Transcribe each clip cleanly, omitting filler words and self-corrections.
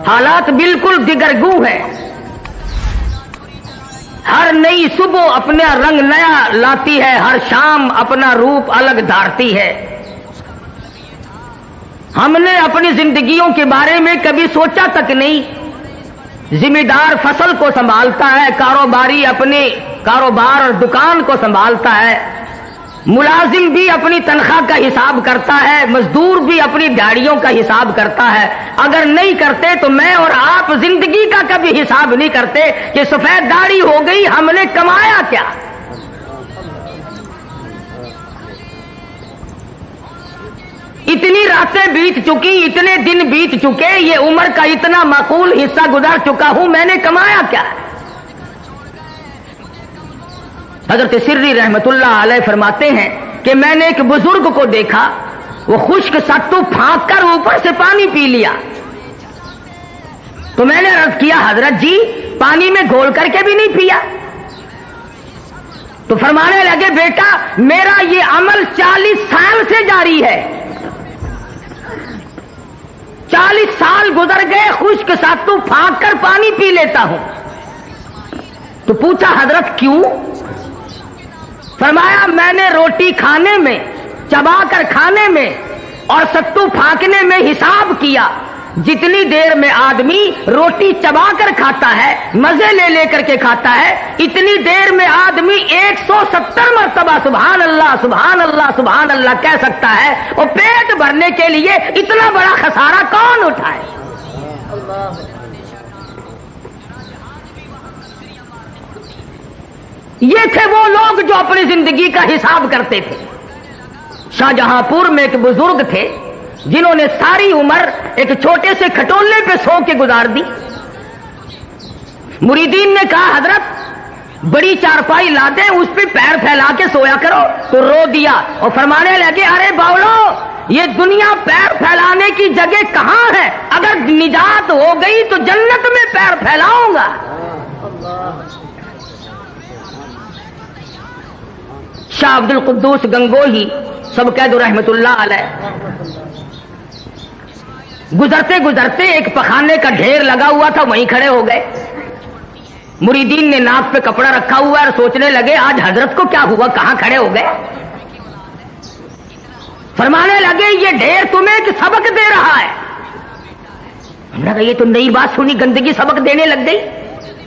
حالات بالکل دگرگوں ہے. ہر نئی صبح اپنا رنگ نیا لاتی ہے, ہر شام اپنا روپ الگ دھارتی ہے. ہم نے اپنی زندگیوں کے بارے میں کبھی سوچا تک نہیں. ذمہ دار فصل کو سنبھالتا ہے, کاروباری اپنے کاروبار اور دکان کو سنبھالتا ہے, ملازم بھی اپنی تنخواہ کا حساب کرتا ہے, مزدور بھی اپنی دیہڑیوں کا حساب کرتا ہے. اگر نہیں کرتے تو میں اور آپ زندگی کا کبھی حساب نہیں کرتے کہ سفید داڑھی ہو گئی, ہم نے کمایا کیا. اتنی راتیں بیت چکی, اتنے دن بیت چکے, یہ عمر کا اتنا معقول حصہ گزار چکا ہوں, میں نے کمایا کیا. حضرت سری رحمت اللہ علیہ فرماتے ہیں کہ میں نے ایک بزرگ کو دیکھا, وہ خشک ستو پھانک کر اوپر سے پانی پی لیا. تو میں نے عرض کیا حضرت جی پانی میں گھول کر کے بھی نہیں پیا. تو فرمانے لگے بیٹا میرا یہ عمل 40 سال سے جاری ہے, 40 سال گزر گئے خشک ستو پھانک کر پانی پی لیتا ہوں. تو پوچھا حضرت کیوں؟ فرمایا میں نے روٹی کھانے میں, چبا کر کھانے میں اور ستو پھانکنے میں حساب کیا. جتنی دیر میں آدمی روٹی چبا کر کھاتا ہے, مزے لے لے کر کے کھاتا ہے, اتنی دیر میں آدمی 170 مرتبہ سبحان اللہ سبحان اللہ سبحان اللہ کہہ سکتا ہے. اور پیٹ بھرنے کے لیے اتنا بڑا خسارہ کون اٹھائے؟ یہ تھے وہ لوگ جو اپنی زندگی کا حساب کرتے تھے. شاہجہاں پور میں ایک بزرگ تھے جنہوں نے ساری عمر ایک چھوٹے سے کھٹولے پہ سو کے گزار دی. مریدین نے کہا حضرت بڑی چارپائی لا دیں, اس پہ پیر پھیلا کے سویا کرو. تو رو دیا اور فرمانے لگے ارے باولو یہ دنیا پیر پھیلانے کی جگہ کہاں ہے, اگر نجات ہو گئی تو جنت میں پیر پھیلاؤں گا. شاہ عبد القدوس گنگوہی سب کہہ دو رحمت اللہ علیہ, گزرتے گزرتے ایک پخانے کا ڈھیر لگا ہوا تھا, وہیں کھڑے ہو گئے. مریدین نے ناک پہ کپڑا رکھا ہوا اور سوچنے لگے آج حضرت کو کیا ہوا, کہاں کھڑے ہو گئے. فرمانے لگے یہ ڈھیر تمہیں ایک سبق دے رہا ہے. ہم نے کہا یہ تو نئی بات سنی, گندگی سبق دینے لگ گئی,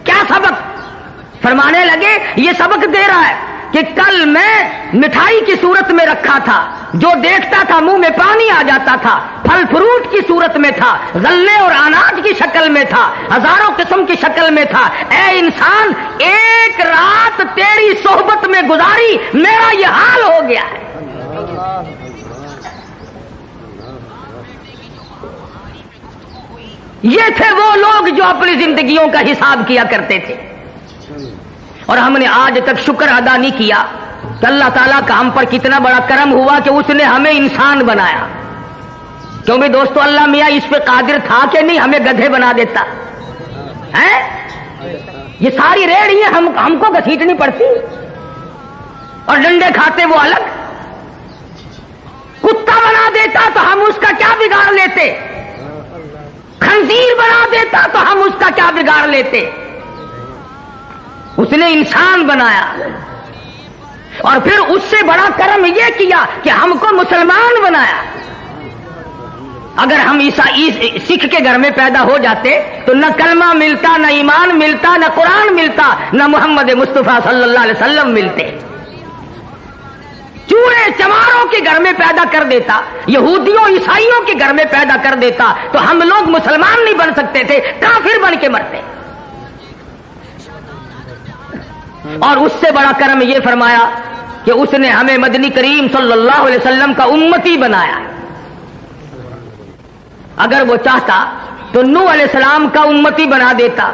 کیا سبق؟ فرمانے لگے یہ سبق دے رہا ہے کہ کل میں مٹھائی کی صورت میں رکھا تھا, جو دیکھتا تھا منہ میں پانی آ جاتا تھا. پھل فروٹ کی صورت میں تھا, غلے اور اناج کی شکل میں تھا, ہزاروں قسم کی شکل میں تھا. اے انسان ایک رات تیری صحبت میں گزاری, میرا یہ حال ہو گیا ہے. یہ تھے وہ لوگ جو اپنی زندگیوں کا حساب کیا کرتے تھے. اور ہم نے آج تک شکر ادا نہیں کیا کہ اللہ تعالیٰ کا ہم پر کتنا بڑا کرم ہوا کہ اس نے ہمیں انسان بنایا. کیوں بھی دوستو اللہ میاں اس پہ قادر تھا کہ نہیں ہمیں گدھے بنا دیتا ہے. یہ ساری ریڑھیاں ہم کو گھسیٹنی پڑتی, اور ڈنڈے کھاتے وہ الگ. کتا بنا دیتا تو ہم اس کا کیا بگاڑ لیتے, خنزیر بنا دیتا تو ہم اس کا کیا بگاڑ لیتے. اس نے انسان بنایا, اور پھر اس سے بڑا کرم یہ کیا کہ ہم کو مسلمان بنایا. اگر ہم سکھ کے گھر میں پیدا ہو جاتے تو نہ کلمہ ملتا, نہ ایمان ملتا, نہ قرآن ملتا, نہ محمد مصطفیٰ صلی اللہ علیہ وسلم ملتے. چوڑے چماروں کے گھر میں پیدا کر دیتا, یہودیوں عیسائیوں کے گھر میں پیدا کر دیتا, تو ہم لوگ مسلمان نہیں بن سکتے تھے, کافر بن کے مرتے. اور اس سے بڑا کرم یہ فرمایا کہ اس نے ہمیں مدنی کریم صلی اللہ علیہ وسلم کا امتی بنایا. اگر وہ چاہتا تو نوح علیہ السلام کا امتی بنا دیتا,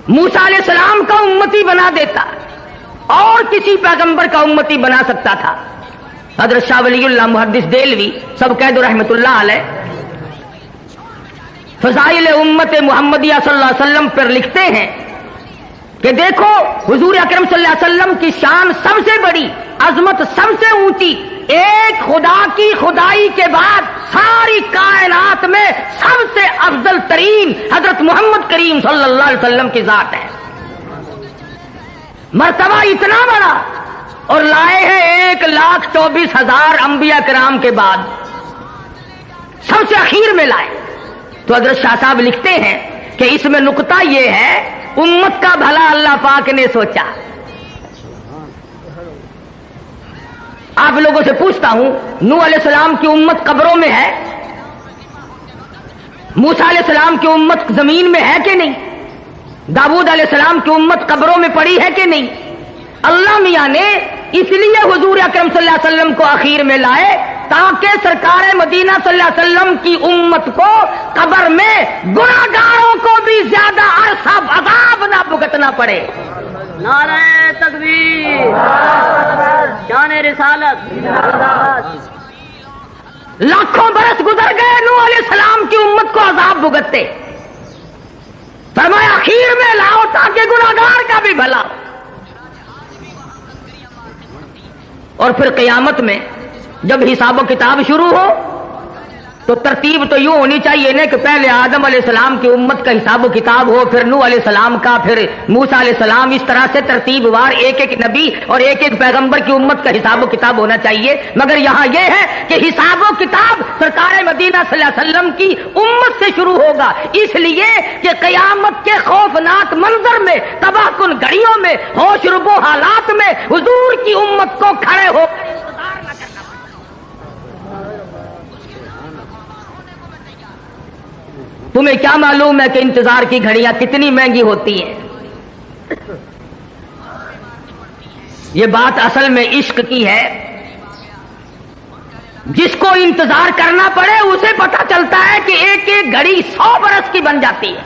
موسیٰ علیہ السلام کا امتی بنا دیتا, اور کسی پیغمبر کا امتی بنا سکتا تھا. حضرت شاہ ولی اللہ محدث دہلوی سب کہہ دو رحمت اللہ علیہ فضائل امت محمدیہ صلی اللہ علیہ وسلم پر لکھتے ہیں کہ دیکھو حضور اکرم صلی اللہ علیہ وسلم کی شان سب سے بڑی, عظمت سب سے اونچی, ایک خدا کی خدائی کے بعد ساری کائنات میں سب سے افضل ترین حضرت محمد کریم صلی اللہ علیہ وسلم کی ذات ہے. مرتبہ اتنا بڑا اور لائے ہیں 1,24,000 انبیاء کرام کے بعد سب سے اخیر میں لائے. تو حضرت شاہ صاحب لکھتے ہیں کہ اس میں نقطہ یہ ہے امت کا بھلا اللہ پاک نے سوچا. آپ لوگوں سے پوچھتا ہوں نوح علیہ السلام کی امت قبروں میں ہے؟ موسیٰ علیہ السلام کی امت زمین میں ہے کہ نہیں؟ داؤد علیہ السلام کی امت قبروں میں پڑی ہے کہ نہیں؟ اللہ میاں نے اس لیے حضور اکرم صلی اللہ علیہ وسلم کو اخیر میں لائے تاکہ سرکار مدینہ صلی اللہ علیہ وسلم کی امت کو قبر میں گناہگاروں کو بھی زیادہ عرصہ عذاب نہ بھگتنا پڑے. نعرہ تکبیر، شان رسالت. لاکھوں برس گزر گئے نوح علیہ السلام کی امت کو عذاب بھگتتے، فرمایا اخیر میں لاؤ تاکہ گناہگار کا بھی بھلا. اور پھر قیامت میں جب حساب و کتاب شروع ہو تو ترتیب تو یوں ہونی چاہیے نا کہ پہلے آدم علیہ السلام کی امت کا حساب و کتاب ہو، پھر نوح علیہ السلام کا، پھر موسیٰ علیہ السلام. اس طرح سے ترتیب وار ایک ایک نبی اور ایک ایک پیغمبر کی امت کا حساب و کتاب ہونا چاہیے. مگر یہاں یہ ہے کہ حساب و کتاب سرکار مدینہ صلی اللہ علیہ وسلم کی امت سے شروع ہوگا، اس لیے کہ قیامت کے خوفناک منظر میں، تباہ کن گھڑیوں میں، ہوش ربو حالات میں حضور کی امت کو کھڑے ہو تمہیں کیا معلوم ہے کہ انتظار کی گھڑیاں کتنی مہنگی ہوتی ہیں. یہ بات اصل میں عشق کی ہے. جس کو انتظار کرنا پڑے اسے پتہ چلتا ہے کہ ایک ایک گھڑی 100 برس کی بن جاتی ہے.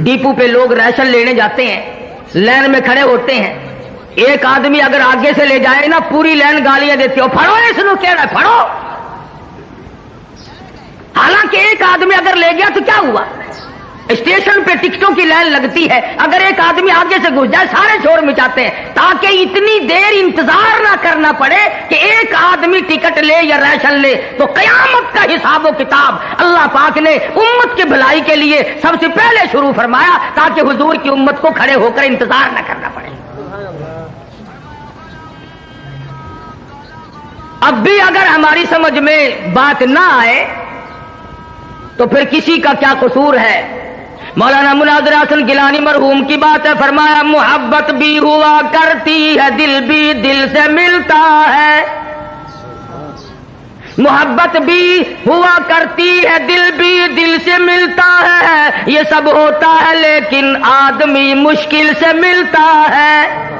ڈیپو پہ لوگ راشن لینے جاتے ہیں، لائن میں کھڑے ہوتے ہیں. ایک آدمی اگر آگے سے لے جائے نا پوری لائن گالیاں دیتی ہو، پھڑو اس نو کہنا ہے پھڑو. حالانکہ ایک آدمی اگر لے گیا تو کیا ہوا؟ اسٹیشن پہ ٹکٹوں کی لائن لگتی ہے، اگر ایک آدمی آگے سے گھس جائے سارے شور مچاتے ہیں تاکہ اتنی دیر انتظار نہ کرنا پڑے کہ ایک آدمی ٹکٹ لے یا راشن لے. تو قیامت کا حساب و کتاب اللہ پاک نے امت کی بھلائی کے لیے سب سے پہلے شروع فرمایا تاکہ حضور کی امت کو کھڑے ہو کر انتظار نہ کرنا پڑے. اب بھی اگر ہماری سمجھ میں بات نہ آئے تو پھر کسی کا کیا قصور ہے؟ مولانا مناظر حسن گیلانی مرحوم کی بات ہے، فرمایا محبت بھی ہوا کرتی ہے دل بھی دل سے ملتا ہے. محبت بھی ہوا کرتی ہے دل بھی دل سے ملتا ہے. یہ سب ہوتا ہے لیکن آدمی مشکل سے ملتا ہے.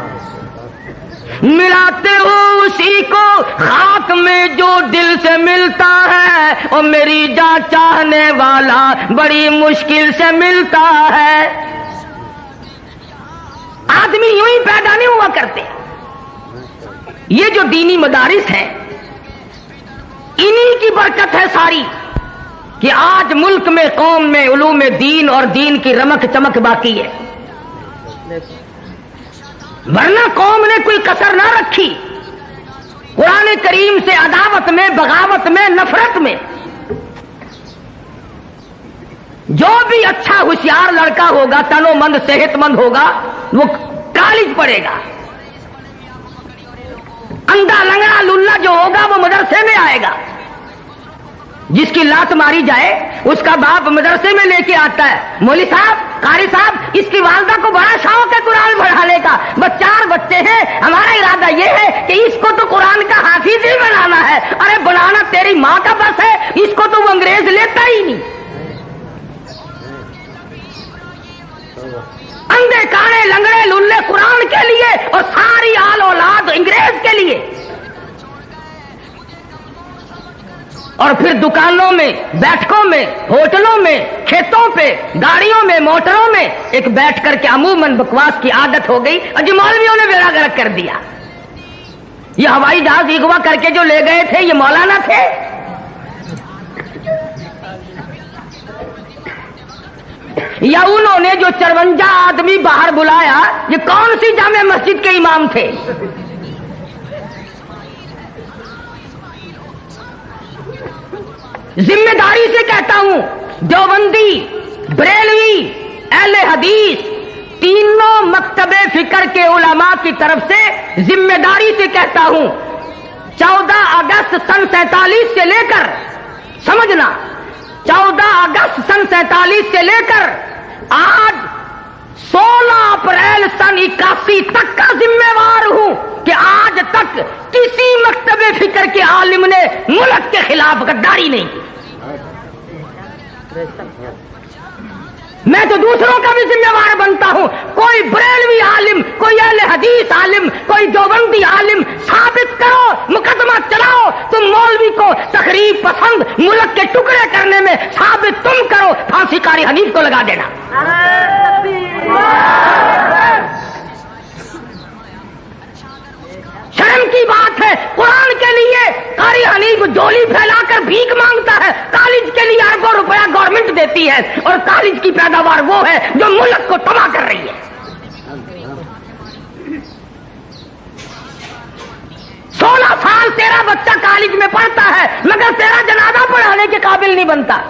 ملاتے ہو اسی کو خاک میں جو دل سے ملتا ہے، اور میری جان چاہنے والا بڑی مشکل سے ملتا ہے. آدمی یوں ہی پیدا نہیں ہوا کرتے. یہ جو دینی مدارس ہیں انہی کی برکت ہے ساری کہ آج ملک میں قوم میں علوم دین اور دین کی رمک چمک باقی ہے، ورنہ قوم نے کوئی کسر نہ رکھی. قرآن کریم سے عداوت میں، بغاوت میں، نفرت میں. جو بھی اچھا ہوشیار لڑکا ہوگا، تنو مند صحت مند ہوگا، وہ کالج پڑھے گا. اندھا لنگڑا للہ جو ہوگا وہ مدرسے میں آئے گا. جس کی لات ماری جائے اس کا باپ مدرسے میں لے کے آتا ہے، مولوی صاحب، قاری صاحب، اس کی والدہ کو بڑا شوق ہے قرآن پڑھانے کا، بس 4 بچے ہیں، ہمارا ارادہ یہ ہے کہ اس کو تو قرآن کا حافظ ہی بنانا ہے. ارے بنانا تیری ماں کا بس ہے، اس کو تو وہ انگریز لیتا ہی نہیں. اندھے کانے لنگڑے للے قرآن کے لیے اور ساری آل اولاد انگریز کے لیے. اور پھر دکانوں میں، بیٹھکوں میں، ہوٹلوں میں، کھیتوں پہ، گاڑیوں میں، موٹروں میں ایک بیٹھ کر کے عموماً بکواس کی عادت ہو گئی اور جو مولویوں نے بیڑا گرک کر دیا. یہ ہوائی جہاز اغوا کر کے جو لے گئے تھے یہ مولانا تھے؟ یا انہوں نے جو 54 آدمی باہر بلایا یہ کون سی جامع مسجد کے امام تھے؟ ذمہ داری سے کہتا ہوں، دیوبندی، بریلوی، اہل حدیث، تینوں مکتب فکر کے علماء کی طرف سے ذمہ داری سے کہتا ہوں، 14 اگست سن 47 سے لے کر، سمجھنا، 14 اگست سن 47 سے لے کر آج 16 اپریل سن 81 تک کا ذمہ وار ہوں کہ آج تک کسی مکتب فکر کے عالم نے ملک کے خلاف غداری نہیں کی۔ میں تو دوسروں کا بھی ذمہ وار بنتا ہوں، کوئی بریلوی عالم، کوئی اہل حدیث عالم، کوئی دیوبندی عالم ثابت کرو، مقدمہ چلاؤ، تم مولوی کو تخریب پسند ملک کے ٹکڑے کرنے میں ثابت تم کرو، پھانسی قاری حنیف کو لگا دینا۔ شرم کی بات ہے، قرآن کے لیے قاری حنیف جولی پھیلا کر بھیک مانگتا ہے، کالج کے لیے اربوں روپیہ گورنمنٹ دیتی ہے، اور کالج کی پیداوار وہ ہے جو ملک کو تباہ کر رہی ہے۔ 16 سال تیرا بچہ کالج میں پڑھتا ہے مگر تیرا جنازہ پڑھانے کے قابل نہیں بنتا۔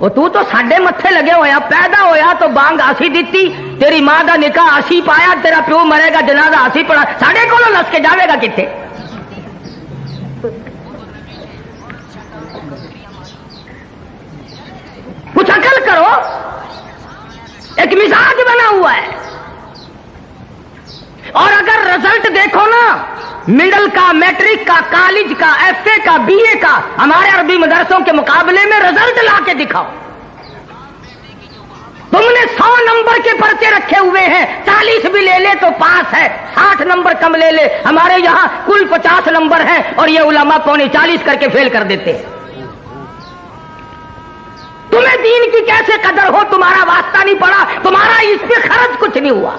وہ تو ساڈے متھے لگے ہویا، پیدا ہویا تو بانگ آسی دیتی، تیری ماں دا نکاح آسی پایا، تیرا پیو مرے گا جنازہ آسی پڑھا، ساڈے کو نس کے جاوے گا کتنے؟ کچھ عقل کرو، ایک مزاج بنا ہوا ہے۔ اور اگر رزلٹ دیکھو نا، مڈل کا، میٹرک کا، کالج کا، ایف اے کا، بی اے کا، ہمارے عربی مدرسوں کے مقابلے میں رزلٹ لا کے دکھاؤ۔ تم نے 100 نمبر کے پرچے رکھے ہوئے ہیں، 40 بھی لے لے تو پاس ہے، 60 نمبر کم لے لے، ہمارے یہاں کل 50 نمبر ہیں اور یہ علماء 40 کر کے فیل کر دیتے ہیں۔ تمہیں دین کی کیسے قدر ہو؟ تمہارا واسطہ نہیں پڑا، تمہارا اس پہ خرچ کچھ نہیں ہوا۔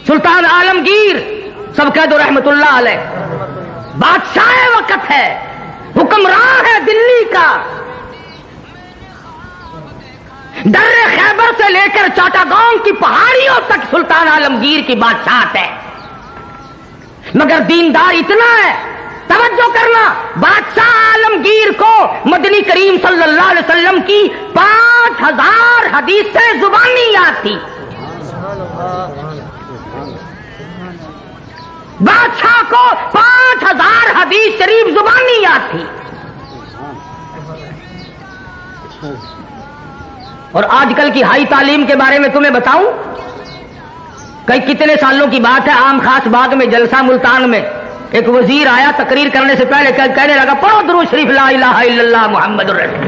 سلطان عالمگیر سب کہہ دو رحمت اللہ علیہ، بادشاہ وقت ہے، حکمراں ہے دلی کا، در خیبر سے لے کر چاٹاگاؤں کی پہاڑیوں تک سلطان عالمگیر کی بادشاہت ہے، مگر دیندار اتنا ہے، توجہ کرنا، بادشاہ عالمگیر کو مدنی کریم صلی اللہ علیہ وسلم کی 5000 حدیثیں زبانی یاد تھی۔ بادشاہ کو 5000 حدیث شریف زبانی یاد تھی، اور آج کل کی ہائی تعلیم کے بارے میں تمہیں بتاؤں، کتنے سالوں کی بات ہے، عام خاص باغ میں جلسہ ملتان میں ایک وزیر آیا، تقریر کرنے سے پہلے کہنے لگا پڑھو درود شریف لا الہ الا اللہ محمد الرسول۔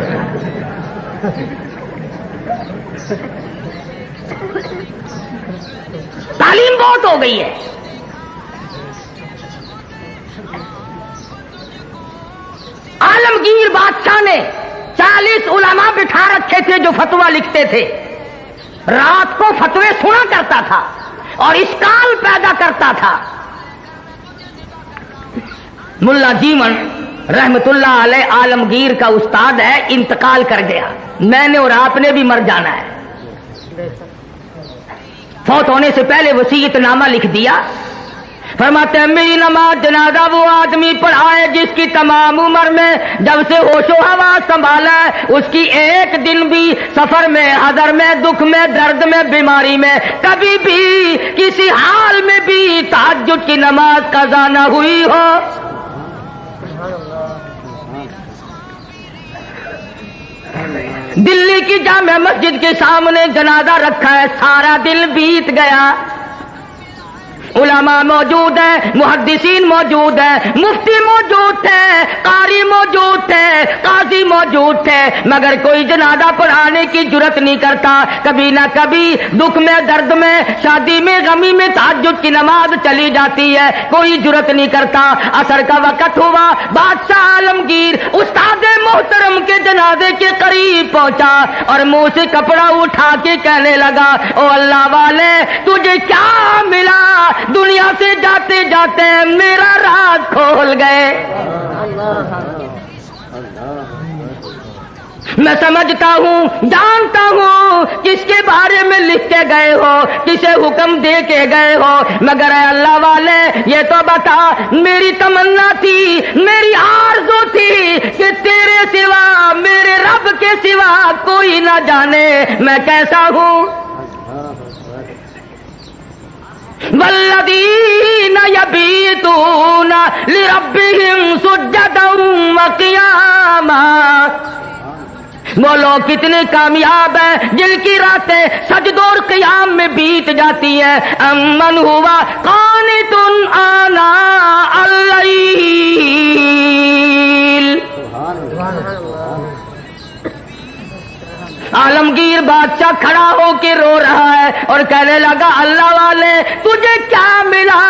تعلیم بہت ہو گئی ہے۔ عالمگیر بادشاہ نے 40 علماء بٹھا رکھے تھے جو فتویٰ لکھتے تھے، رات کو فتوے سنا کرتا تھا اور اشکال پیدا کرتا تھا۔ ملا جیون رحمت اللہ علیہ عالمگیر کا استاد ہے، انتقال کر گیا، میں نے اور آپ نے بھی مر جانا ہے۔ فوت ہونے سے پہلے وصیت نامہ لکھ دیا، فرماتے ہیں میری نماز جنازہ وہ آدمی پڑھائے جس کی تمام عمر میں جب سے ہوش و حواس سنبھالا ہے اس کی ایک دن بھی سفر میں، حضر میں، دکھ میں، درد میں، بیماری میں کبھی بھی کسی حال میں بھی تہجد کی نماز قضا نہ ہوئی ہو۔ دلی کی جامع مسجد کے سامنے جنازہ رکھا ہے، سارا دل بیت گیا، علماء موجود ہیں، محدثین موجود ہیں، مفتی موجود تھے، قاری موجود تھے، قاضی موجود تھے، مگر کوئی جنازہ پڑھانے کی جرت نہیں کرتا۔ کبھی نہ کبھی دکھ میں، درد میں، شادی میں، غمی میں تہجد کی نماز چلی جاتی ہے، کوئی جرت نہیں کرتا۔ عصر کا وقت ہوا، بادشاہ عالمگیر استاد محترم کے جنازے کے قریب پہنچا اور منہ سے کپڑا اٹھا کے کہنے لگا، او اللہ والے تجھے کیا ملا؟ دنیا سے جاتے جاتے میرا راز کھول گئے۔ میں سمجھتا ہوں جانتا ہوں کس کے بارے میں لکھ کے گئے ہو, کسے حکم دے کے گئے ہو, مگر اے اللہ والے یہ تو بتا, میری تمنا تھی, میری آرزو تھی کہ تیرے سوا, میرے رب کے سوا کوئی نہ جانے میں کیسا ہوں. والذین یبیتون لربہم سجدا وقیاما, وہ لوگ کتنے کامیاب ہیں جن کی راتیں سجدوں اور قیام میں بیت جاتی ہیں. امن ہوا قانت آناء اللیل, عالمگیر بادشاہ کھڑا ہو کے رو رہا ہے اور کہنے لگا اللہ والے تجھے کیا ملا,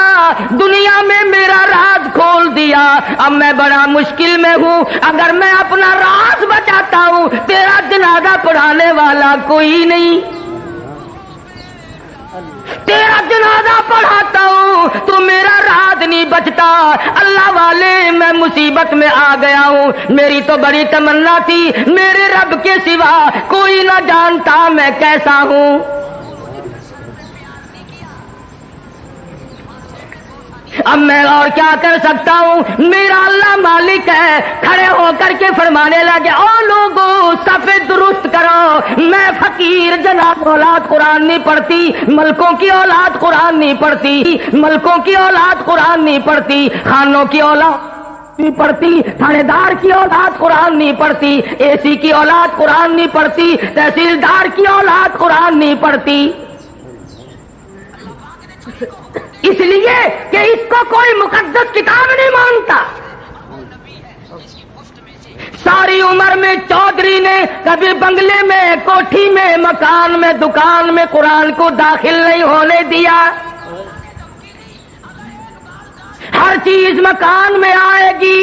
دنیا میں میرا راز کھول دیا, اب میں بڑا مشکل میں ہوں, اگر میں اپنا راز بچاتا ہوں تیرا جنازہ پڑھانے والا کوئی نہیں, تیرا جنازہ پڑھاتا ہوں تو میرا راز نہیں بچتا. اللہ والے میں مصیبت میں آ گیا ہوں, میری تو بڑی تمنا تھی میرے رب کے سوا کوئی نہ جانتا میں کیسا ہوں. اب میں اور کیا کر سکتا ہوں, میرا اللہ مالک ہے. کھڑے ہو کر کے فرمانے لگے او لوگوں صفے درست کرو, میں فقیر جناب اولاد قرآن نہیں پڑھتی, ملکوں کی اولاد قرآن نہیں پڑھتی, ملکوں کی اولاد قرآن نہیں پڑھتی, خانوں کی اولاد نہیں پڑھتی, تھانے دار کی اولاد قرآن نہیں پڑھتی, اے سی کی اولاد قرآن نہیں پڑھتی, تحصیلدار کی اولاد قرآن نہیں پڑھتی. اس لیے کہ اس کو کوئی مقدس کتاب نہیں مانتا. ساری عمر میں چودھری نے کبھی بنگلے میں, کوٹھی میں, مکان میں, دکان میں قرآن کو داخل نہیں ہونے دیا. ہر چیز مکان میں آئے گی,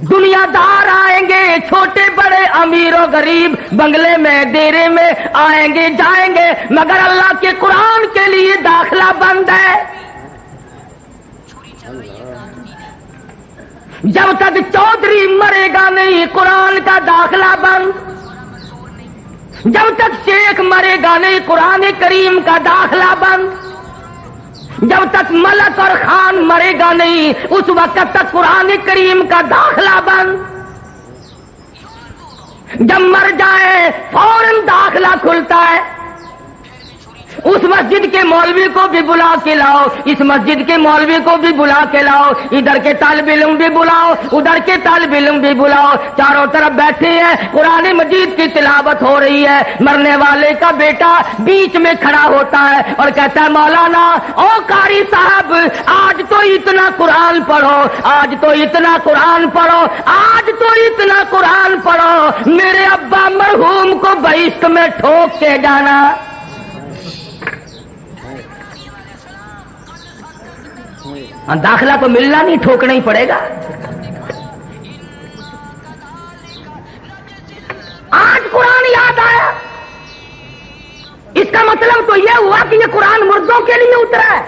دنیا دار آئیں گے, چھوٹے بڑے, امیر و غریب بنگلے میں ڈیرے میں آئیں گے جائیں گے, مگر اللہ کے قرآن کے لیے داخلہ بند ہے. جب تک چودھری مرے گا نہیں قرآن کا داخلہ بند, جب تک شیخ مرے گا نہیں قرآن کریم کا داخلہ بند, جب تک ملک اور خان مرے گا نہیں اس وقت تک قرآن کریم کا داخلہ بند. جب مر جائے فوراً داخلہ کھلتا ہے. اس مسجد کے مولوی کو بھی بلا کے لاؤ, اس مسجد کے مولوی کو بھی بلا کے لاؤ, ادھر کے طالب علم بھی بلاؤ, ادھر کے طالب علم بھی بلاؤ, چاروں طرف بیٹھے ہیں, قرآن مجید کی تلاوت ہو رہی ہے. مرنے والے کا بیٹا بیچ میں کھڑا ہوتا ہے اور کہتا ہے مولانا او قاری صاحب آج تو اتنا قرآن پڑھو, آج تو اتنا قرآن پڑھو, آج تو اتنا قرآن پڑھو, میرے ابا مرحوم کو بہشت میں ٹھوک کے جانا. داخلہ تو ملنا نہیں, ٹھوکنا ہی پڑے گا. آج قرآن یاد آیا, اس کا مطلب تو یہ ہوا کہ یہ قرآن مردوں کے لیے اترا ہے.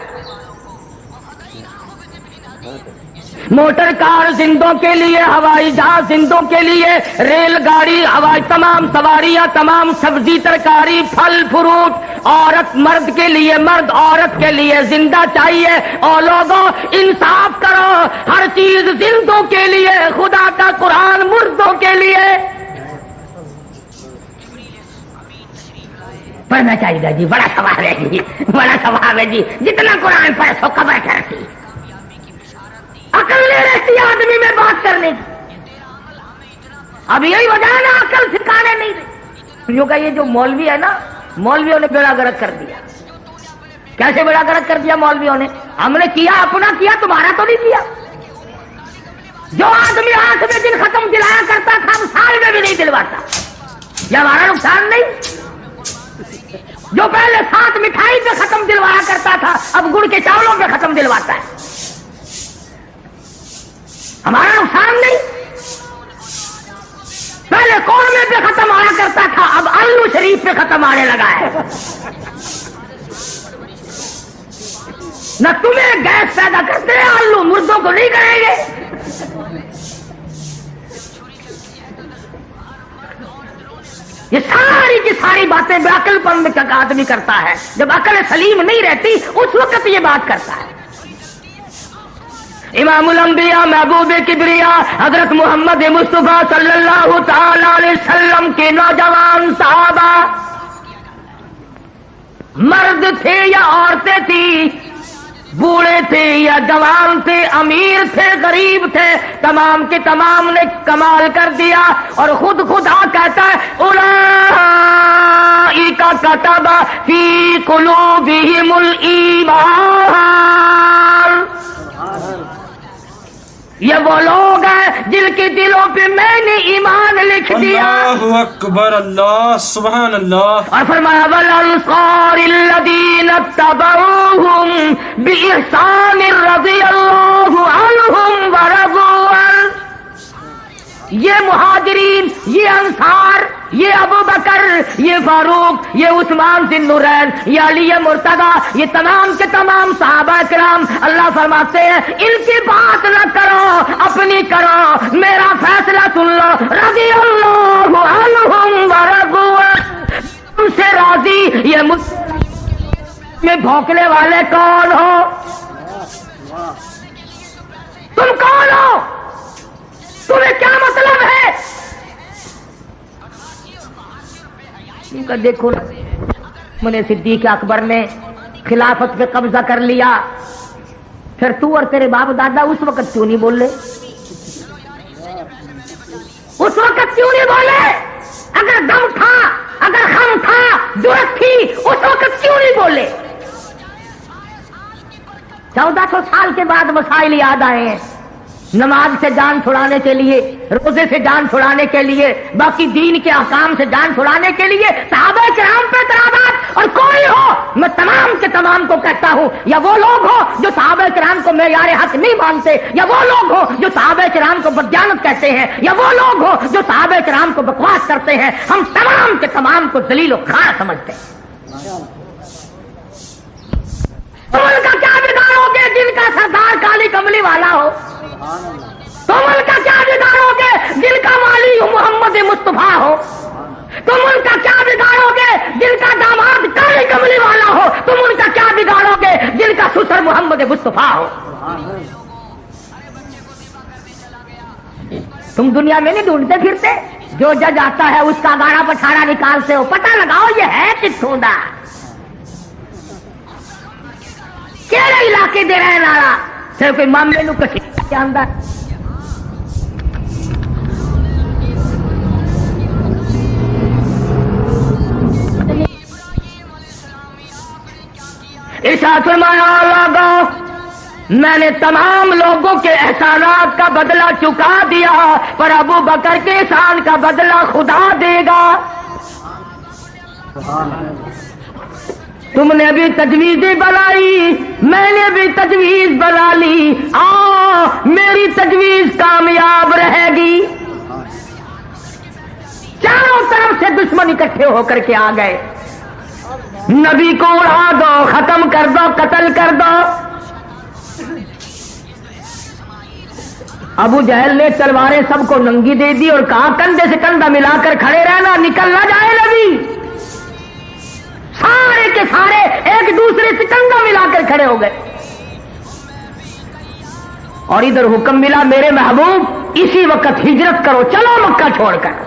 موٹر کار زندوں کے لیے, ہوائی جہاز زندوں کے لیے, ریل گاڑی, ہوائی تمام سواریاں, تمام سبزی ترکاری, پھل فروٹ, عورت مرد کے لیے, مرد عورت کے لیے زندہ چاہیے. اور لوگوں انصاف کرو, ہر چیز زندوں کے لیے, خدا کا قرآن مردوں کے لیے. پڑھنا چاہیے جی, بڑا ثواب ہے جی, بڑا ثواب ہے جی. جتنا قرآن پڑھے سو قبر ٹھہرتی, عقل نہیں رہتی آدمی میں بات کرنے کی. اب یہی وجہ ہے نا عقل سکھانے نہیں رہی. یوں کا یہ جو مولوی ہے نا, مولویوں نے بیڑا گرک کر دیا. کیسے بیڑا گرک کر دیا مولویوں نے؟ ہم نے کیا اپنا کیا, تمہارا تو نہیں کیا. جو آدمی آنکھ میں دن ختم دلایا کرتا تھا وہ سال میں بھی نہیں دلواتا. یہ ہمارا نقصان نہیں. جو پہلے 7 مٹھائی پہ ختم دلوایا کرتا تھا اب گڑ کے چاولوں پہ ختم دلواتا ہے. ہمارا نقصان نہیں. پہلے قورمے پہ ختم آیا کرتا تھا اب آلو شریف پہ ختم آنے لگا ہے. نہ تمہیں گیس پیدا کرتے ہیں آلو, مردوں کو نہیں کریں گے. یہ ساری کی ساری باتیں بے عقل پن کا آدمی کرتا ہے، جب عقل سلیم نہیں رہتی اس وقت یہ بات کرتا ہے۔ امام الانبیاء محبوب کبریا حضرت محمد مصطفیٰ صلی اللہ تعالی علیہ وسلم کے نوجوان صحابہ، مرد تھے یا عورتیں تھیں، بوڑھے تھے یا جوان تھے، امیر تھے غریب تھے، تمام کے تمام نے کمال کر دیا، اور خود خدا کہتا ہے اولئک کتب فی قلوبہم الایمان، یہ وہ لوگ ہیں جن کے دلوں پہ میں نے ایمان لکھ دیا۔ اللہ اکبر، اللہ سبحان اللہ۔ اور فرمایا والانصار الذین اتبعوہم بإحسان رضی اللہ عنہم ورضوا عنہ، یہ مہاجرین، یہ انصار، یہ ابو بکر، یہ فاروق، یہ عثمان ذی النورین، یہ علی مرتضی، یہ تمام کے تمام صحابہ کرام، اللہ فرماتے ہیں ان کی بات نہ کرو، اپنی کرو، میرا فیصلہ سن لو، رضی اللہ عنہم ورضوا عنہ، تم سے راضی۔ یہ میں بھونکنے والے کون ہو؟ تم کون ہو؟ تمہیں کیا مطلب ہے؟ دیکھو منہ صدیق اکبر نے خلافت پہ قبضہ کر لیا، پھر تو اور تیرے باپ دادا اس وقت کیوں نہیں بولے؟ اس وقت کیوں نہیں بولے؟ اگر دم تھا، اگر خم تھا، جرأت تھی، اس وقت کیوں نہیں بولے؟ 1400 سال کے بعد مسائل یاد آئے ہیں، نماز سے جان چھڑانے کے لیے، روزے سے جان چھڑانے کے لیے، باقی دین کے احکام سے جان چھڑانے کے لیے صحابہ کرام پہ اعتراضات، اور کوئی ہو میں تمام کے تمام کو کہتا ہوں، یا وہ لوگ ہو جو صحابہ کرام کو معیار حق نہیں مانتے، یا وہ لوگ ہو جو صحابہ کرام کو بدجانت کہتے ہیں، یا وہ لوگ ہو جو صحابہ کرام کو بکواس کرتے ہیں، ہم تمام کے تمام کو ذلیل و خوار سمجھتے ہیں۔ تم ان کا کیا بگاڑو گے جن کا سردار کالی کملی والا ہو؟ تم ان کا کیا بگاڑو گے جن کا والی محمد مصطفیٰ ہو؟ تم ان کا کیا بگاڑو گے جن کا داماد کالی کملی والا ہو؟ تم ان کا کیا بگاڑو گے جن کا سسر محمد مصطفیٰ ہو؟ تم دنیا میں نہیں ڈھونڈتے پھرتے، جو جج آتا ہے اس کا گاڑا پٹھارا نکالتے ہو، پتہ لگاؤ یہ ہے کتوں دا، کہڑے علاقے دے رہے نارا، صرف کوئی معاملے نو کسی جاندا ہے۔ ارشاد فرمایا لوگوں میں نے تمام لوگوں کے احسانات کا بدلہ چکا دیا، پر ابو بکر کے احسان کا بدلہ خدا دے گا۔ تم نے ابھی تجویزیں بنائی، میں نے بھی تجویز بنا لی، میری تجویز کامیاب رہے گی۔ چاروں طرف سے دشمن اکٹھے ہو کر کے آ گئے، نبی کو اڑا دو، ختم کر دو، قتل کر دو۔ ابو جہل نے تلواریں سب کو ننگی دے دی اور کہا کندھے سے کندھا ملا کر کھڑے رہنا، نکل نہ جائے نبی۔ سارے کے سارے ایک دوسرے سے کندھا ملا کر کھڑے ہو گئے، اور ادھر حکم ملا میرے محبوب اسی وقت ہجرت کرو، چلو مکہ چھوڑ کر۔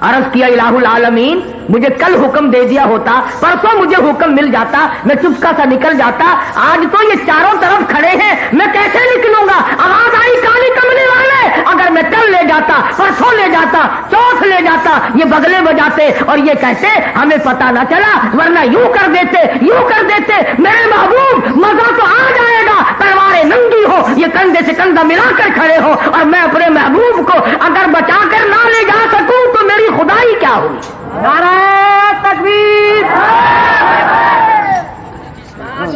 عرض کیا الہ العالمین مجھے کل حکم دے دیا ہوتا، پرسوں مجھے حکم مل جاتا، میں چپکا سا نکل جاتا، آج تو یہ چاروں طرف کھڑے ہیں، میں کیسے نکلوں گا؟ آواز آئی کالی کملی والے، اگر میں کل لے جاتا، پرسوں لے جاتا، چوتھ لے جاتا، یہ بگلے بجاتے اور یہ کہتے ہمیں پتہ نہ چلا، ورنہ یوں کر دیتے، یوں کر دیتے۔ میرے محبوب مزہ تو آ جائے گا، تلواریں ننگی ہو، یہ کندھے سے کندھا ملا کر کھڑے ہو، اور میں اپنے محبوب کو اگر بچا کر نہ لے جا سکوں تو میری خدائی کیا ہوئی؟ نعرہ تکبیر، آج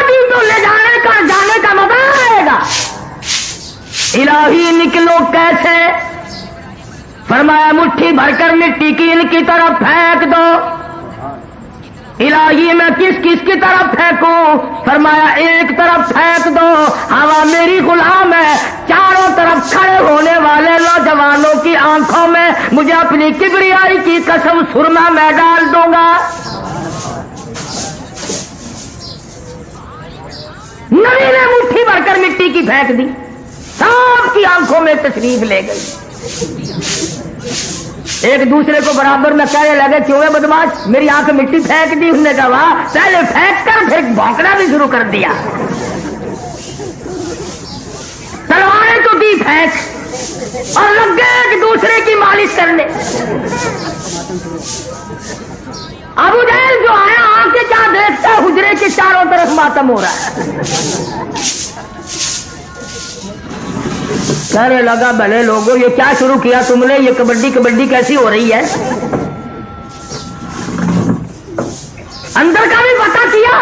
ہی تو لے جانے کا جانے کا مزہ آئے گا۔ الہی نکلو کیسے؟ فرمایا مٹھی بھر کر مٹی کی ان کی طرف پھینک دو، الہی میں کس کس کی طرف پھینکوں؟ فرمایا ایک طرف پھینک دو، ہوا میری غلام ہے، چاروں طرف کھڑے ہونے والے نوجوانوں کی آنکھوں میں مجھے اپنی کبریائی کی قسم سرما میں ڈال دوں گا۔ نبی نے مٹھی بھر کر مٹی کی پھینک دی، سب کی آنکھوں میں تشریف لے گئی۔ ایک دوسرے کو برابر میں کہنے لگے کیوں ہے بدماش میری آنکھ مٹی پھینک دی؟ انہوں نے کہا پہلے پھینک کر پھر بھونکنا بھی شروع کر دیا۔ تلواریں تو دی پھینک اور لگ گئے ایک دوسرے کی مالش کرنے۔ ابو جہل جو آیا آ کے کیا دیکھتا ہے حجرے کے چاروں طرف ماتم ہو رہا ہے۔ کہنے لگا بھلے لوگوں یہ کیا شروع کیا تم نے؟ یہ کبڈی کبڈی کیسی ہو رہی ہے؟ اندر کا بھی پتہ کیا۔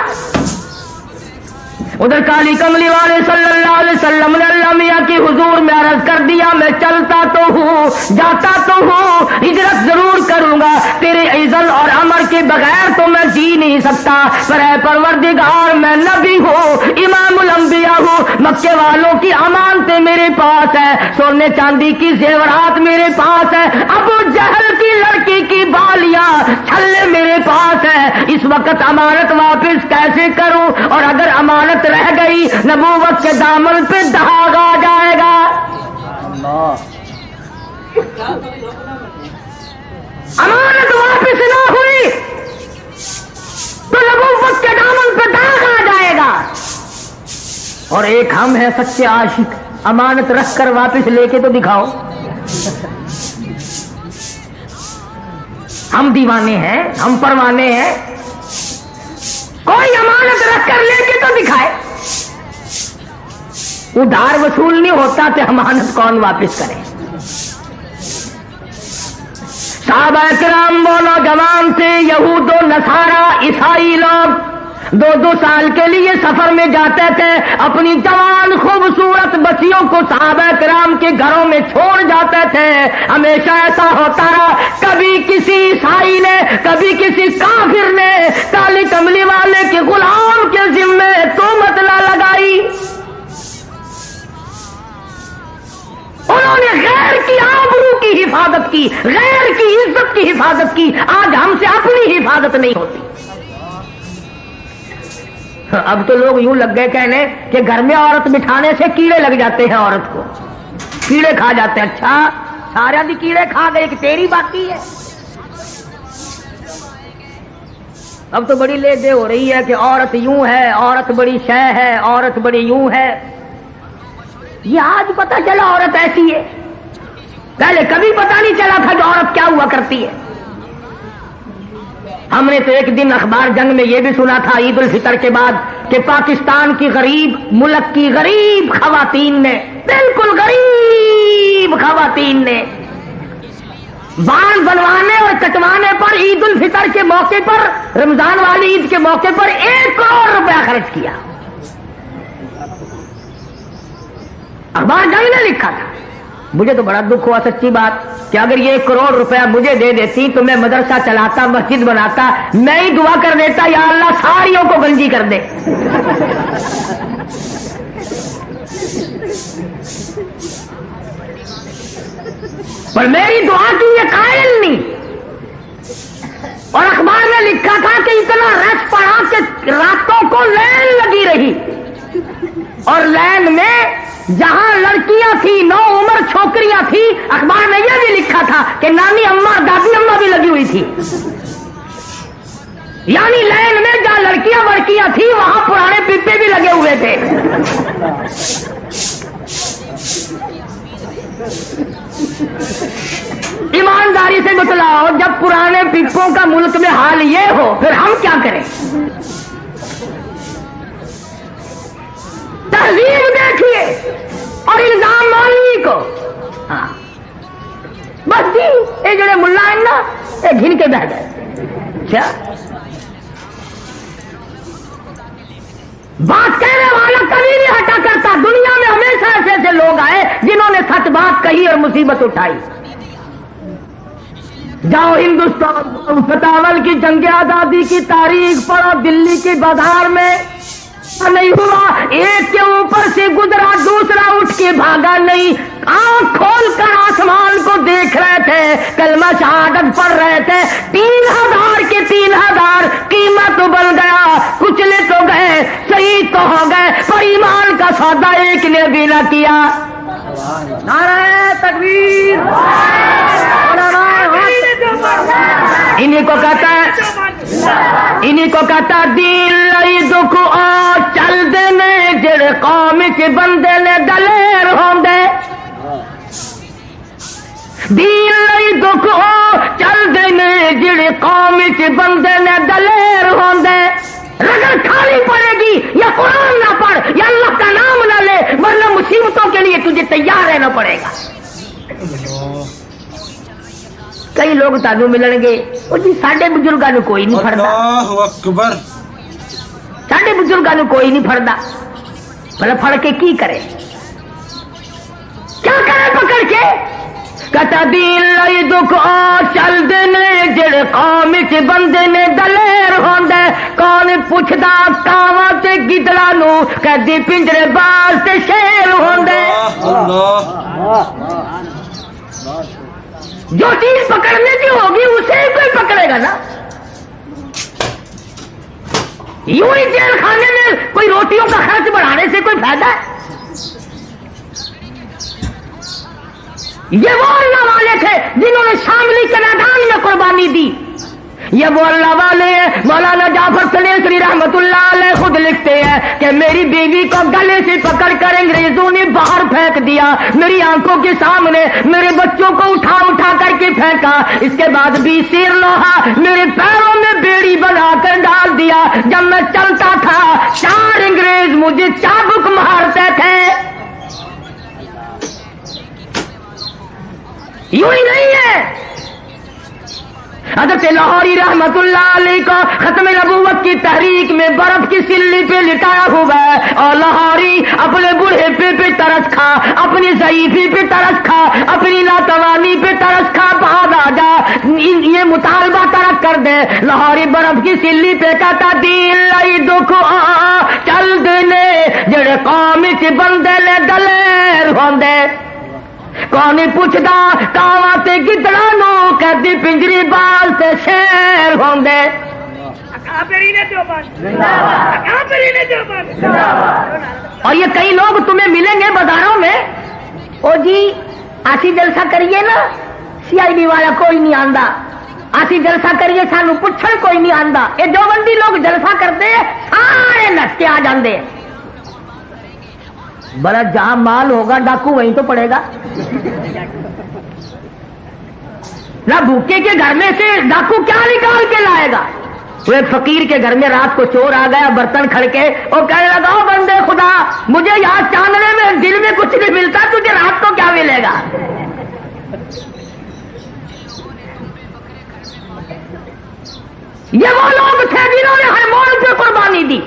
ادھر کالی کملی والے صلی اللہ علیہ وسلم نے اللہ میاں کی حضور میں عرض کر دیا میں چلتا تو ہوں جاتا تو ہوں، ہجرت ضرور کروں گا، تیرے اذن اور امر کے بغیر تو میں جی نہیں سکتا، پر اے پروردگار میں نبی ہوں، امام الانبیاء ہوں، مکے والوں کی امانتیں میرے پاس ہے، سونے چاندی کی زیورات میرے پاس ہے، ابو جہل کی لڑکی کی بالیاں چھلے میرے پاس ہے، اس وقت امانت واپس کیسے کروں؟ اور اگر امانت رہ گئی نبوت کے دامن پہ داغ آ جائے گا۔ امانت واپس نہ ہوئی تو نبوت کے دامن پہ داغ آ جائے گا۔ اور ایک ہم ہیں سچے عاشق، امانت رکھ کر واپس لے کے تو دکھاؤ۔ ہم دیوانے ہیں، ہم پروانے ہیں، کوئی امانت رکھ کر لے کے تو دکھائے۔ ادھار وصول نہیں ہوتا تو امانت کون واپس کرے؟ صحابہ کرام وہ نوجوان تھے، یہود و نصارا عیسائی لوگ 2-2 سال کے لیے سفر میں جاتے تھے، اپنی جوان خوبصورت بچیوں کو صحابہ کرام کے گھروں میں چھوڑ جاتے تھے۔ ہمیشہ ایسا ہوتا رہا، کبھی کسی عیسائی نے کبھی کسی کافر نے کالی کملی والے کے غلام کے ذمے تہمت نہ لگائی۔ انہوں نے غیر کی آبرو کی حفاظت کی، غیر کی عزت کی حفاظت کی۔ آج ہم سے اپنی حفاظت نہیں ہوتی۔ اب تو لوگ یوں لگ گئے کہنے کہ گھر میں عورت بٹھانے سے کیڑے لگ جاتے ہیں، عورت کو کیڑے کھا جاتے ہیں۔ اچھا سارے بھی کیڑے کھا گئے کہ تیری باقی ہے؟ اب تو بڑی لے دے ہو رہی ہے کہ عورت یوں ہے، عورت بڑی شے ہے، عورت بڑی یوں ہے۔ یہ آج پتہ چلا عورت ایسی ہے، پہلے کبھی پتہ نہیں چلا تھا کہ عورت کیا ہوا کرتی ہے۔ ہم نے تو ایک دن اخبار جنگ میں یہ بھی سنا تھا عید الفطر کے بعد کہ پاکستان کی غریب ملک کی غریب خواتین نے، بالکل غریب خواتین نے بال بنوانے اور کٹوانے پر عید الفطر کے موقع پر، رمضان والی عید کے موقع پر 1 کروڑ روپیہ خرچ کیا۔ اخبار جنگ نے لکھا تھا۔ مجھے تو بڑا دکھ ہوا سچی بات کہ اگر یہ 1 کروڑ روپیہ مجھے دے دیتی تو میں مدرسہ چلاتا، مسجد بناتا، میں ہی دعا کر دیتا یا اللہ ساریوں کو گنجی کر دے۔ پر میری دعا کی یہ قائل نہیں۔ اور اخبار میں لکھا تھا کہ اتنا رش پڑا کہ راتوں کو لین لگی رہی، اور لین میں جہاں لڑکیاں تھی، 9 عمر چھوکریاں تھی، اخبار میں یہ بھی لکھا تھا کہ نانی اماں دادی اماں بھی لگی ہوئی تھی۔ یعنی لین میں جہاں لڑکیاں وڑکیاں تھی وہاں پرانے پیپے بھی لگے ہوئے تھے۔ ایمانداری سے بتلاؤ، جب پرانے پیپوں کا ملک میں حال یہ ہو پھر ہم کیا کریں؟ تہذیب دیکھیے اور الزام مولوی کو۔ ہاں بس جی یہ جڑے ملا ہیں نا یہ گھن کے بہ گئے۔ کیا بات کہنے والا کبھی نہیں ہٹا کرتا۔ دنیا میں ہمیشہ ایسے ایسے لوگ آئے جنہوں نے سچ بات کہی اور مصیبت اٹھائی۔ جاؤ ہندوستان ستاون کی جنگ آزادی کی تاریخ پڑھو، دلی کے بازار میں نہیں ہوا، ایک کے اوپر سے گزرا دوسرا اٹھ کے بھاگا نہیں، آنکھ کھول کر آسمان کو دیکھ رہے تھے، کلمہ شہادت پڑھ رہے تھے، 3000 کے 3000 قیمت بن گیا، کچلے تو گئے، شہید تو ہو گئے، پر ایمان کا سودا ایک نے بھی نہ کیا۔ نعرہ تکبیر، انہیں کو کہتا دین لئی دکھ آ چل دینے، جڑے قوم کے بندے نے دلیر ہوندے، دین لئی دکھ آ چل دینے، جڑے قوم کے بندے نے دلیر ہوندے، رگڑ کھانی پڑے گی یا قرآن نہ پڑھ یا اللہ کا نام نہ لے، ورنہ مصیبتوں کے لیے تجھے تیار رہنا پڑے گا۔ کئی لوگ تانوں ملن گے وہ جی ساڈے بزرگاں نوں کوئی نہیں پھڑدا، اللہ اکبر، ساڈے بزرگاں نوں کوئی نہیں پھڑدا، بھلا پھڑ کے کی کرے، کیا کرے پکڑ کے؟ کتا دین لئی دکھ آ چل دینے، جڑے قوم چ بندے نے دلیر ہوندے، کون پوچھدا کاواں تے گدڑاں نوں، کدی پنجرے باز تے شیر ہوندے۔ جو چیز پکڑنے کی ہوگی اسے ہی کوئی پکڑے گا نا، یوں ہی جیل خانے میں کوئی روٹیوں کا خرچ بڑھانے سے کوئی فائدہ ہے؟ یہ وہ اللہ والے تھے جنہوں نے شاملی کے میدان میں قربانی دی، یہ وہ اللہ والے ہیں۔ مولانا جعفر تنیسری رحمت اللہ علیہ خود لکھتے ہیں کہ میری بیوی کو گلے سے پکڑ کر انگریزوں نے باہر پھینک دیا، میری آنکھوں کے سامنے میرے بچوں کو اٹھا اٹھا کر کے پھینکا، اس کے بعد بھی سیر لوہا میرے پیروں میں بیڑی بنا کر ڈال دیا، جب میں چلتا تھا 4 انگریز مجھے چابک مارتے تھے۔ یوں ہی نہیں ہے، حضرت لاہوری رحمت اللہ علیہ کو ختم نبوت کی تحریک میں برف کی سلی پہ لٹایا ہوا ہے، اور لاہوری اپنے بوڑھے پہ ترس کھا، اپنی ضعیفی پہ ترس کھا، اپنی ناتوانی پہ ترس کھا، بعد آ جا یہ مطالبہ ترک کر دے۔ لاہوری برف کی سلی پہ کہتا دین لئی دکھ آ چل دینے، جڑے قوم چ بندے نے دلیر ہوندے، کون پوچھدا کاواں تے گدڑاں نوں، کدی پنجری باز تے شیر ہوندے۔ اور یہ کئی لوگ تمہیں ملیں گے بازاروں میں، او جی اسی جلسہ کریے نا، CID والا کوئی نہیں آندا، اسی جلسہ کریے سانو پوچھن کوئی نہیں آندا، یہ دیوبندی لوگ جلسہ کرتے ہیں سارے نس کے آ جاندے، بڑا جہاں مال ہوگا ڈاکو وہیں تو پڑے گا نہ، بھوکے کے گھر میں سے ڈاکو کیا نکال کے لائے گا؟ وہ ایک فقیر کے گھر میں رات کو چور آ گیا برتن کھڑکے، اور کہنے لگا او بندے خدا مجھے یہاں چاندنے میں دن میں کچھ نہیں ملتا، تجھے رات کو کیا ملے گا؟ یہ وہ لوگ تھے جنہوں نے ہر موڑ پہ قربانی دی۔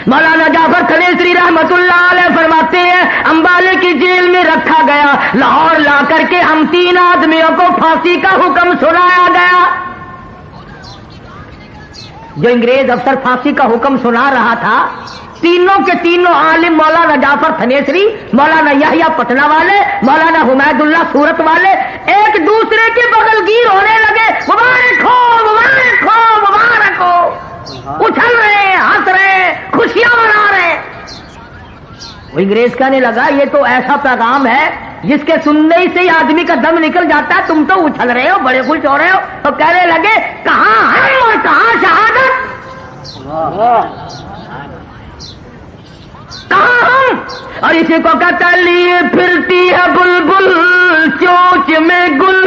مولانا جعفر تنیسری رحمت اللہ علیہ فرماتے ہیں امبالے کی جیل میں رکھا گیا، لاہور لا کر کے ہم 3 آدمیوں کو پھانسی کا حکم سنایا گیا۔ جو انگریز افسر پھانسی کا حکم سنا رہا تھا، تینوں کے تینوں عالم مولانا جعفر تنیسری، مولانا یحییٰ پٹنہ والے، مولانا حمید اللہ صورت والے ایک دوسرے کے بغل گیر ہونے لگے، مبارک ہو مبارک ہو مبارک ہو، اچھل رہے ہنس رہے خوشیاں منا رہے۔ وہ انگریز کہنے لگا یہ تو ایسا پیغام ہے جس کے سننے ہی سے ہی آدمی کا دم نکل جاتا ہے، تم تو اچھل رہے ہو بڑے خوش ہو رہے ہو، تو کہنے لگے کہاں ہم اور کہاں شہادت، کہاں ہم؟ اور اسی کو کہتا لیے پھرتی ہے بلبل چوچ میں گل،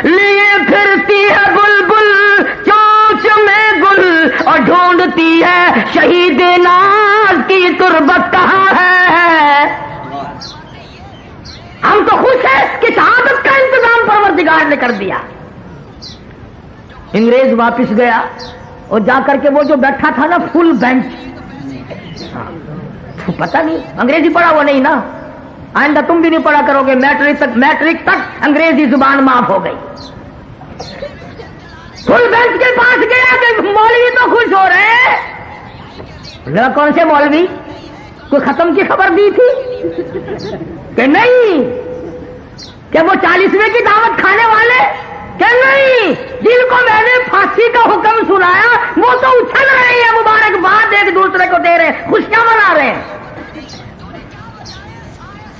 لیے پھرتی ہے بلبل چوچ میں گل، اور ڈھونڈتی ہے شہید ناز کی تربت کہاں ہے۔ ہم تو خوش ہیں کہ شہادت کا انتظام پروردگار نے کر دیا۔ انگریز واپس گیا اور جا کر کے وہ جو بیٹھا تھا نا فل بینچ، پتہ نہیں انگریزی پڑھا وہ نہیں نا، آئندہ تم بھی نہیں پڑھا کرو گے، میٹرک تک انگریزی زبان معاف ہو گئی۔ فل بینچ کے پاس گیا کہ مولوی تو خوش ہو رہے ہیں۔ کون سے مولوی؟ کوئی ختم کی خبر دی تھی کہ نہیں؟ کہ وہ 40ویں کی دعوت کھانے والے؟ کہ نہیں، جن کو میں نے پھانسی کا حکم سنایا وہ تو اچھل رہے ہیں، مبارکباد ایک دوسرے کو دے رہے ہیں، خوشیاں منا رہے ہیں۔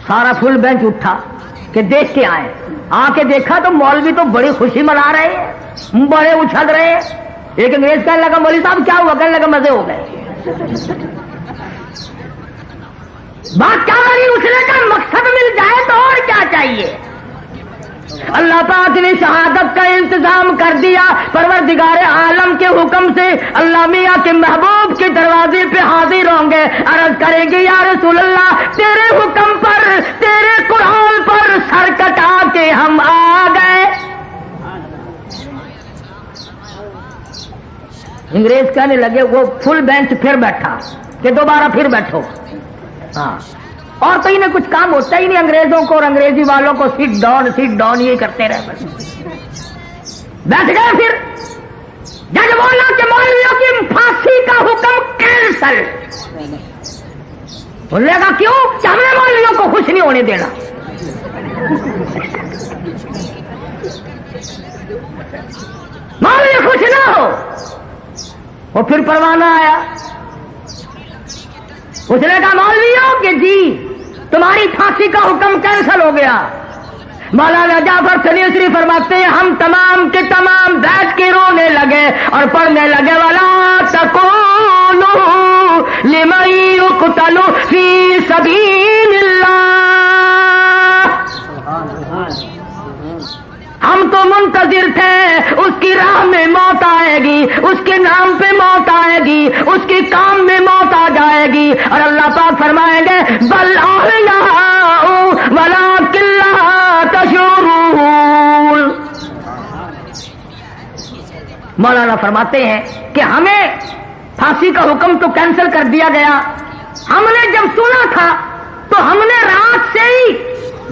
سارا فل بینچ اٹھا کہ دیکھ کے آئے، آ کے دیکھا تو مولوی تو بڑی خوشی منا رہے ہیں، بڑے اچھل رہے ہیں۔ ایک انگریز کہنے لگا مولوی صاحب کیا ہوا؟ کہنے لگا مزے ہو گئے۔ بات کیا بنی؟ اس نے کہا مقصد مل جائے تو اور کیا چاہیے؟ اللہ پاک نے شہادت کا انتظام کر دیا، پروردگار عالم کے حکم سے اللہ میاں کے محبوب کے دروازے پہ حاضر ہوں گے، عرض کریں گے یا رسول اللہ تیرے حکم پر، تیرے قرآن پر سر کٹا کے ہم آ گئے۔ انگریز کہنے لگے، وہ فل بینچ پھر بیٹھا کہ دوبارہ پھر بیٹھو۔ ہاں، اور تو انہیں کچھ کام ہوتا ہی نہیں انگریزوں کو اور انگریزی والوں کو، سٹ ڈاؤن یہ کرتے رہے۔ بیٹھ گئے۔ پھر جج بولا کہ مولویوں کی پھانسی کا حکم کینسل۔ بولے گا کیوں؟ کہ ہم نے مولویوں کو خوش نہیں ہونے دینا۔ مولوی خوش نہ ہو۔ وہ پھر پروانہ آیا، اس نے کہا مولویوں کہ جی تمہاری پھانسی کا حکم کینسل ہو گیا۔ مولانا جعفر سلیسری فرماتے ہیں ہم تمام کے تمام بیٹھ کے رونے لگے اور پڑھنے لگے وَلَا تَقُولُوا لِمَن يُقْتَلُ فِي سَبِيلِ اللَّهِ۔ ہم تو منتظر تھے اس کی راہ میں موت آئے گی، اس کے نام پہ موت آئے گی، اس کے کام میں موت آ جائے گی، اور اللہ پاک فرمائیں گے بل احیاء ولکن لا تشعرون۔ مولانا فرماتے ہیں کہ ہمیں پھانسی کا حکم تو کینسل کر دیا گیا، ہم نے جب سنا تھا تو ہم نے رات سے ہی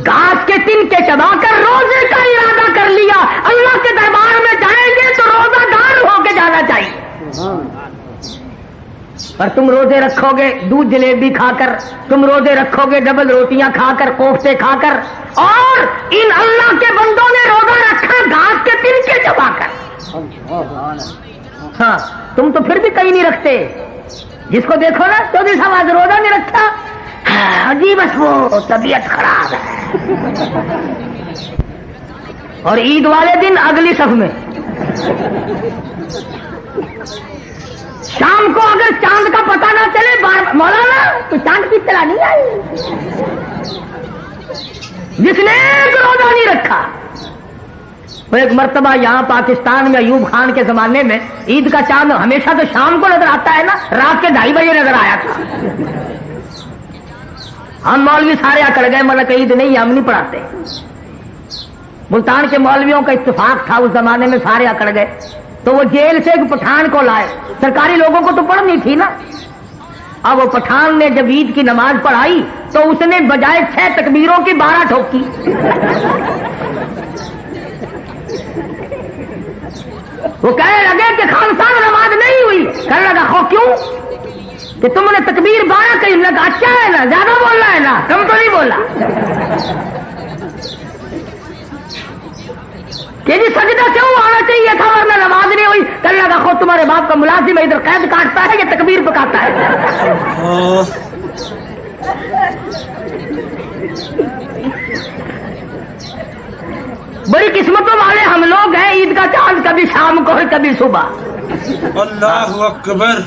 گھاس کے تن کے چبا کر روزے کا ارادہ کر لیا، اللہ کے دربار میں جائیں گے تو روزہ دار ہو کے جانا چاہیے۔ اور تم روزے رکھو گے دودھ جلیبی کھا کر، تم روزے رکھو گے ڈبل روٹیاں کھا کر، کوفتے کھا کر، اور ان اللہ کے بندوں نے روزہ رکھا گھاس کے تن کے چبا کر۔ ہاں تم تو پھر بھی کہیں نہیں رکھتے، جس کو دیکھو نا 24 آج روزہ نہیں رکھتا، جی بس وہ طبیعت خراب ہے، اور عید والے دن اگلی صف میں۔ شام کو اگر چاند کا پتہ نہ چلے مولانا تو چاند کی اطلاع نہیں آئی، جس نے ایک روزہ نہیں رکھا۔ وہ ایک مرتبہ یہاں پاکستان میں ایوب خان کے زمانے میں عید کا چاند ہمیشہ تو شام کو نظر آتا ہے نا، رات کے 2:30 بجے نظر آیا تھا۔ ہم مولوی سارے اکڑ گئے، مطلب عید نہیں ہم نہیں پڑھاتے۔ ملتان کے مولویوں کا اتفاق تھا اس زمانے میں، سارے اکڑ گئے، تو وہ جیل سے ایک پٹھان کو لائے، سرکاری لوگوں کو تو پڑھنی تھی نا۔ اب وہ پٹھان نے جب عید کی نماز پڑھائی تو اس نے بجائے 6 تکبیروں کی 12 ٹھوکی۔ وہ کہنے لگے کہ خان صاحب نماز نہیں ہوئی۔ کہنے لگا ہو کیوں؟ کہ تم نے تکبیر 12 کہی۔ لگا اچھا ہے نا، زیادہ بولنا ہے نا، کم تو نہیں بولا کہ جی سجدہ کیوں آنا چاہیے تھا ورنہ نماز نہیں ہوئی۔ کہنے لگا خود تمہارے باپ کا ملازم ہے، ادھر قید کاٹتا ہے یا تکبیر پکاتا ہے۔ بڑی قسمتوں والے ہم لوگ ہیں، عید کا چاند کبھی شام کو ہے کبھی صبح۔ اللہ اکبر۔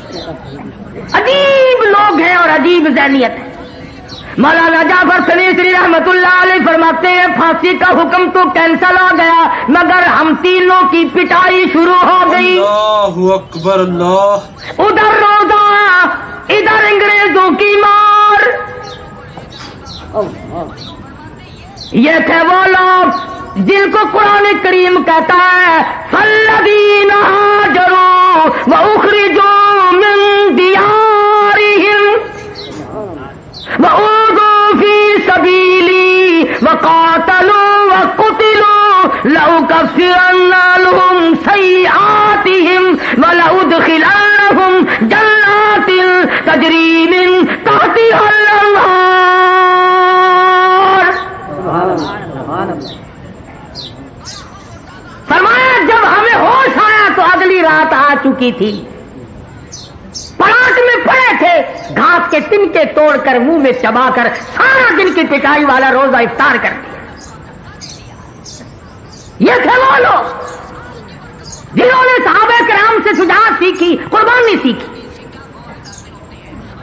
عجیب لوگ ہیں اور عجیب ذہنیت ہے۔ مولانا جعفر سلیسری رحمت اللہ علیہ فرماتے ہیں پھانسی کا حکم تو کینسل ہو گیا مگر ہم تینوں کی پٹائی شروع ہو گئی۔ اللہ اکبر اللہ۔ ادھر روزہ، ادھر انگریزوں کی مار۔ یہ تھے وہ لوگ جن کو قرآن کریم کہتا ہے فَالَّذِينَ هَاجَرُوا وَأُخْرِجُوا مِن دِيَارِهِمْ وَأُوذُوا فِي سَبِيلِ قاتلوا وقتلوا لأكفرن عنهم سيئاتهم ولأدخلنهم جنات تجري من تحتها الأنهار. فرمایا جب ہمیں ہوش آیا تو اگلی رات آ چکی تھی. پلاٹ میں پڑے تھے, گھاس کے تنکے توڑ کر منہ میں چبا کر سارا دن کی پٹائی والا روزہ افطار کر دیا. یہ تھے وہ لوگ جنہوں نے صحابہ کرام سے شجاعت سیکھی, قربانی سیکھی.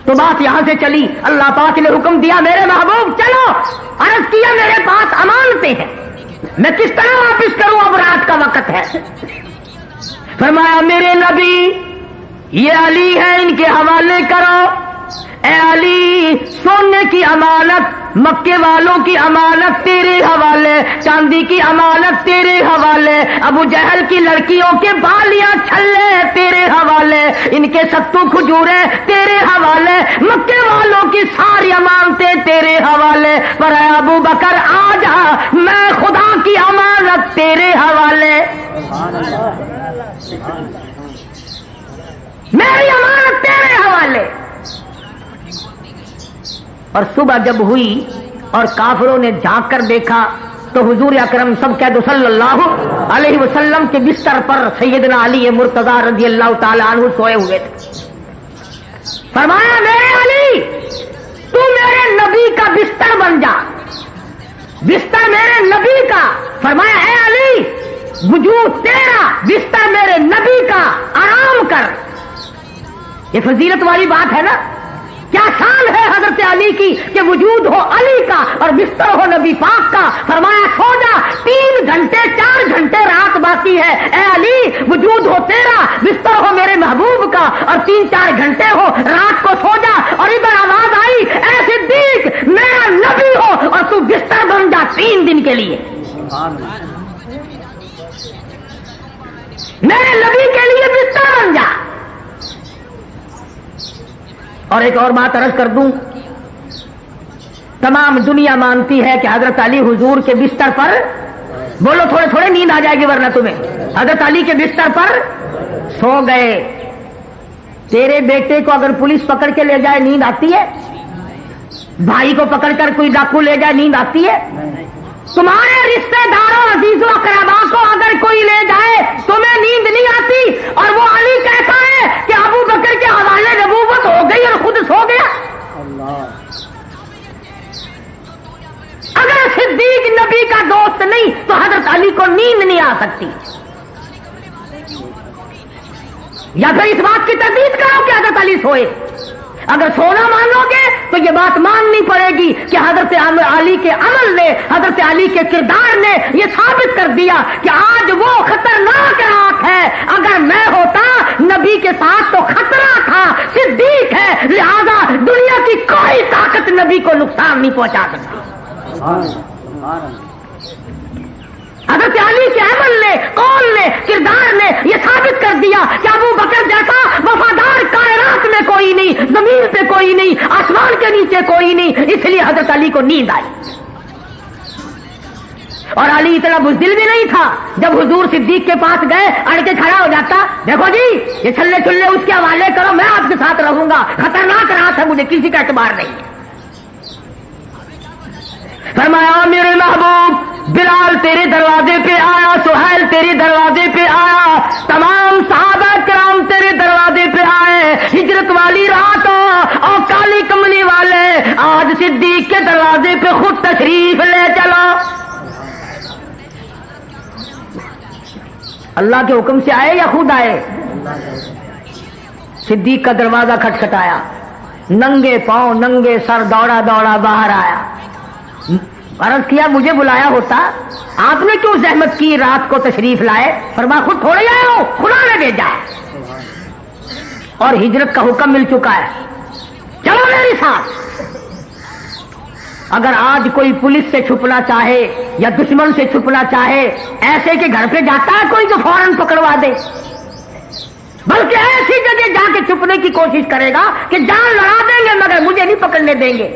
تو بات یہاں سے چلی, اللہ پاک نے حکم دیا میرے محبوب چلو. عرض کیا میرے پاس امانتیں ہیں, میں کس طرح واپس کروں, اب رات کا وقت ہے. فرمایا میرے نبی یہ علی ہے, ان کے حوالے کرو. اے علی سونے کی امانت, مکے والوں کی امانت تیرے حوالے, چاندی کی امانت تیرے حوالے, ابو جہل کی لڑکیوں کے بالیاں چھلے تیرے حوالے, ان کے ستو کھجورے تیرے حوالے, مکے والوں کی ساری امانتیں تیرے حوالے. پر اے ابو بکر آ جا, میں خدا کی امانت تیرے حوالے, میری امانت تیرے حوالے. اور صبح جب ہوئی اور کافروں نے جھانک کر دیکھا تو حضور اکرم سب کہہ صلی اللہ علیہ وسلم کے بستر پر سیدنا علی مرتضی رضی اللہ تعالی عنہ سوئے ہوئے تھے. فرمایا میرے علی تو میرے نبی کا بستر بن جا, بستر میرے نبی کا. فرمایا اے علی وجود تیرا, بستر میرے نبی کا, آرام کر. یہ فضیلت والی بات ہے نا, کیا شان ہے حضرت علی کی کہ وجود ہو علی کا اور بستر ہو نبی پاک کا. فرمایا سو جا, 3 گھنٹے 4 گھنٹے رات باقی ہے. اے علی وجود ہو تیرا, بستر ہو میرے محبوب کا, اور 3-4 گھنٹے ہو, رات کو سو جا. اور ادھر آواز آئی اے صدیق میرا نبی ہو اور تو بستر بن جا 3 دن کے لیے, میرے نبی کے لیے بستر بن جا. اور ایک اور بات عرض کر دوں, تمام دنیا مانتی ہے کہ حضرت علی حضور کے بستر پر, بولو تھوڑے تھوڑے نیند آ جائے گی ورنہ تمہیں, حضرت علی کے بستر پر سو گئے. تیرے بیٹے کو اگر پولیس پکڑ کے لے جائے نیند آتی ہے؟ بھائی کو پکڑ کر کوئی ڈاکو لے جائے نیند آتی ہے؟ تمہارے رشتے داروں عزیزوں اقربا کو اگر کوئی لے جائے تمہیں نیند نہیں آتی؟ اور وہ علی کہتا ہے کہ ابو بکر کے حوالے نبوت ہو گئی اور خود سو گیا. اگر صدیق نبی کا دوست نہیں تو حضرت علی کو نیند نہیں آ سکتی. یا پھر اس بات کی تردید کرو کہ حضرت علی سوئے. اگر سونا مانو گے تو یہ بات ماننی پڑے گی کہ حضرت علی کے عمل نے, حضرت علی کے کردار نے یہ ثابت کر دیا کہ آج وہ خطرناک رات ہے. اگر میں ہوتا نبی کے ساتھ تو خطرہ تھا, صدیق ہے, لہذا دنیا کی کوئی طاقت نبی کو نقصان نہیں پہنچا سکتی. حضرت علی کے عمل نے, قول نے, کردار نے یہ ثابت کر دیا کہ ابو بکر جیسا وفادار کائنات میں کوئی نہیں, زمین پہ کوئی نہیں, آسمان کے نیچے کوئی نہیں. اس لیے حضرت علی کو نیند آئی. اور علی اتنا بزدل بھی نہیں تھا, جب حضور صدیق کے پاس گئے اڑ کے کھڑا ہو جاتا, دیکھو جی یہ چھلے چھلے اس کے حوالے کرو, میں آپ کے ساتھ رہوں گا, خطرناک رات ہے, مجھے کسی کا اعتبار نہیں ہے. فرمایا میرے محبوب بلال تیرے دروازے پہ آیا, سہیل تیرے دروازے پہ آیا, تمام صحابہ کرام تیرے دروازے پہ آئے. ہجرت والی رات اور کالی کملی والے آج صدیق کے دروازے پہ خود تشریف لے چلو. اللہ کے حکم سے آئے یا خود آئے؟ صدیق کا دروازہ کھٹکھٹایا, ننگے پاؤں ننگے سر دوڑا دوڑا باہر آیا. عرض کیا مجھے بلایا ہوتا, آپ نے کیوں زحمت کی رات کو تشریف لائے؟ فرمایا خود تھوڑے آئے ہو, خدا نے بھیجا ہے. اور ہجرت کا حکم مل چکا ہے, چلو میرے ساتھ. اگر آج کوئی پولیس سے چھپنا چاہے یا دشمن سے چھپنا چاہے, ایسے کے گھر پہ جاتا ہے کوئی جو فوراً پکڑوا دے, بلکہ ایسی جگہ جا کے چھپنے کی کوشش کرے گا کہ جان لڑا دیں گے مگر مجھے نہیں پکڑنے دیں گے.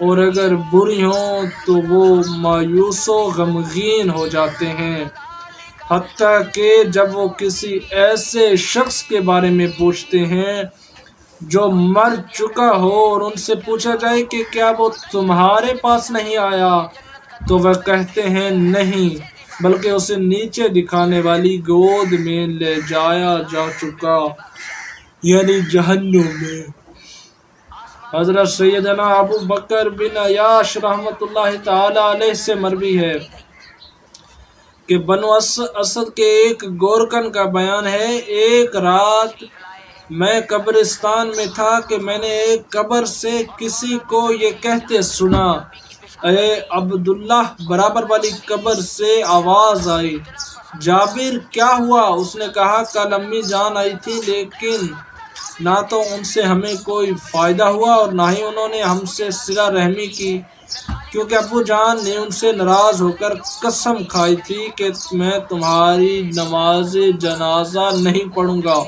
اور اگر بری ہوں تو وہ مایوس و غمگین ہو جاتے ہیں، حتیٰ کہ جب وہ کسی ایسے شخص کے بارے میں پوچھتے ہیں جو مر چکا ہو اور ان سے پوچھا جائے کہ کیا وہ تمہارے پاس نہیں آیا تو وہ کہتے ہیں نہیں، بلکہ اسے نیچے دکھانے والی گود میں لے جایا جا چکا، یعنی جہنم میں۔ حضرت سیدنا ابو بکر بن عیاش رحمۃ اللہ تعالی علیہ سے مروی ہے کہ بنو اسد کے ایک گورکن کا بیان ہے، ایک رات میں قبرستان میں تھا کہ میں نے ایک قبر سے کسی کو یہ کہتے سنا، اے عبداللہ۔ برابر والی قبر سے آواز آئی، جابر کیا ہوا؟ اس نے کہا کل امی جان آئی تھی، لیکن نہ تو ان سے ہمیں کوئی فائدہ ہوا اور نہ ہی انہوں نے ہم سے صلہ رحمی کی، کیونکہ ابو جان نے ان سے ناراض ہو کر قسم کھائی تھی کہ میں تمہاری نماز جنازہ نہیں پڑھوں گا۔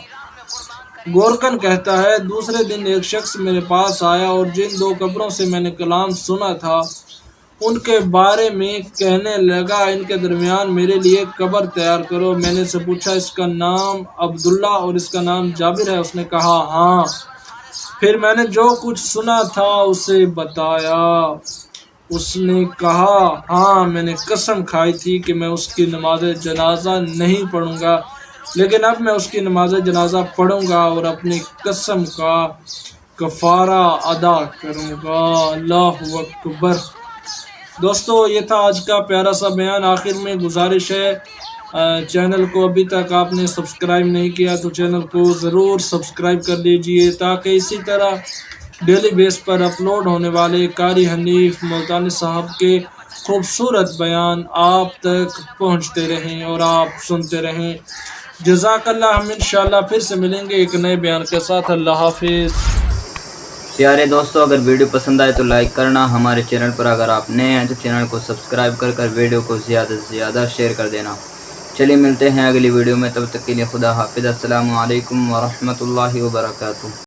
گورکن کہتا ہے، دوسرے دن ایک شخص میرے پاس آیا اور جن دو قبروں سے میں نے کلام سنا تھا ان کے بارے میں کہنے لگا، ان کے درمیان میرے لیے قبر تیار کرو۔ میں نے اسے پوچھا، اس کا نام عبداللہ اور اس کا نام جابر ہے؟ اس نے کہا ہاں۔ پھر میں نے جو کچھ سنا تھا اسے بتایا۔ اس نے کہا ہاں، میں نے قسم کھائی تھی کہ میں اس کی نماز جنازہ نہیں پڑھوں گا، لیکن اب میں اس کی نماز جنازہ پڑھوں گا اور اپنی قسم کا کفارہ ادا کروں گا۔ اللہ اکبر۔ دوستو، یہ تھا آج کا پیارا سا بیان۔ آخر میں گزارش ہے، چینل کو ابھی تک آپ نے سبسکرائب نہیں کیا تو چینل کو ضرور سبسکرائب کر لیجئے، تاکہ اسی طرح ڈیلی بیس پر اپلوڈ ہونے والے قاری حنیف ملتانی صاحب کے خوبصورت بیان آپ تک پہنچتے رہیں اور آپ سنتے رہیں۔ جزاک اللہ۔ ہم انشاءاللہ پھر سے ملیں گے ایک نئے بیان کے ساتھ۔ اللہ حافظ۔ پیارے دوستو، اگر ویڈیو پسند آئے تو لائک کرنا، ہمارے چینل پر اگر آپ نئے ہیں تو چینل کو سبسکرائب کر ویڈیو کو زیادہ سے زیادہ شیئر کر دینا۔ چلیے ملتے ہیں اگلی ویڈیو میں، تب تک کے لیے خدا حافظ۔ السلام علیکم ورحمۃ اللہ وبرکاتہ۔